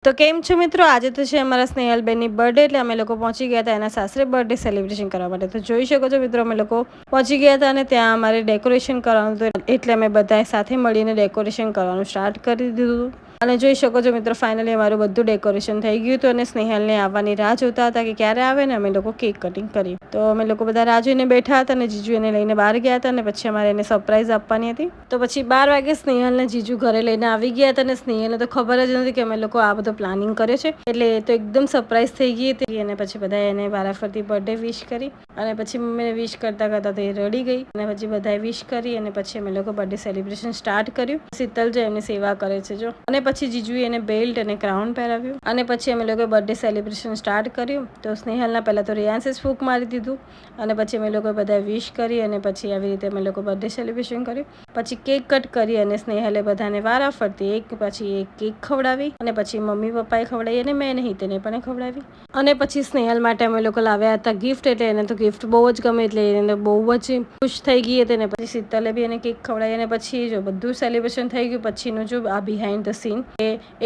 તો કેમ છો મિત્રો, આજે તો છે અમારા સ્નેહલબેનની બર્થડે, એટલે અમે લોકો પહોંચી ગયા હતા એના સાસરે બર્થડે સેલિબ્રેશન કરવા માટે. તો જોઈ શકો છો મિત્રો, અમે લોકો પહોંચી ગયા હતા અને ત્યાં અમારે ડેકોરેશન કરવાનું હતું, એટલે અમે બધાએ સાથે મળીને ડેકોરેશન કરવાનું સ્ટાર્ટ કરી દીધું. અને જોઈ શકો છો મિત્રો, ફાઇનલી અમારું બધું ડેકોરેશન થઈ ગયું હતું અને સ્નેહલને આવવાની રાહ જોતા હતા કે ક્યારે આવે ને અમે લોકો કેક કટિંગ કરી. તો અમે લોકો બધા રાહ જોઈને બેઠા હતા અને જીજુ એને લઈને બહાર ગયા હતા અને પછી અમારે એને સરપ્રાઈઝ આપવાની હતી. તો પછી 12 વાગે સ્નેહલને જીજુ ઘરે લઈને આવી ગયા હતા અને સ્નેહલને તો ખબર જ નથી કે અમે લોકો આ બધો પ્લાનિંગ કર્યો છે, એટલે એ તો એકદમ સરપ્રાઈઝ થઈ ગઈ હતી. અને પછી બધા એને વારાફરતી બર્થડે વિશ કરી અને પછી મમ્મીને વિશ કરતા કરતા તો એ રડી ગઈ અને પછી બધાએ વિશ કરી અને પછી અમે લોકો બર્થડે સેલિબ્રેશન સ્ટાર્ટ કર્યું. શીતલ જે એમની સેવા કરે છે જો, અને પછી જીજુએ એને બેલ્ટ અને ક્રાઉન પહેરાવ્યું અને પછી અમે લોકો બર્થડે સેલિબ્રેશન સ્ટાર્ટ કર્યું. તો સ્નેહલના પહેલા તો રિયાન્સે ફૂંક મારી દીધું અને પછી અમે લોકો બધાએ વિશ કરી અને પછી આવી રીતે અમે લોકો બર્થડે સેલિબ્રેશન કર્યું. પછી કેક કટ કરી અને સ્નેહલે બધાને વારાફરતી એક પછી એક કેક ખવડાવી અને પછી મમ્મી પપ્પાએ ખવડાવી અને મેં નહીં તેને પણ ખવડાવી. અને પછી સ્નેહલ માટે અમે લોકો લાવ્યા હતા ગિફ્ટ, એટલે એને તો ગિફ્ટ બહુ જ ગમે, એટલે એને બહુ જ ખુશ થઈ ગઈ હતી. અને પછી શીતલે બી એને કેક ખવડાવી અને પછી જો બધું સેલિબ્રેશન થઈ ગયું પછીનું જો આ બિહાઇન્ડ ધ સીન,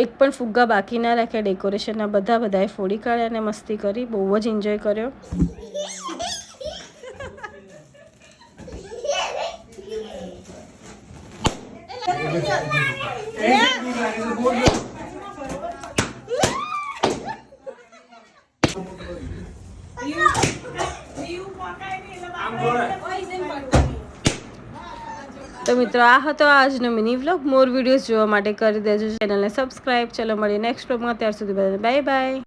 એક પણ ફુગ્ગા બાકી ના રાખ્યા ડેકોરેશનના, બધાએ ફોડી કાઢ્યા અને મસ્તી કરી, બહુ જ એન્જોય કર્યો. તો મિત્રો, આ હતો આજનો મિની વ્લોગ. મોર વિડીયોઝ જોવા માટે કરી દેજો ચેનલને સબસ્ક્રાઈબ. ચલો મળીએ નેક્સ્ટ વ્લોગમાં, ત્યાર સુધી બધાને બાય બાય.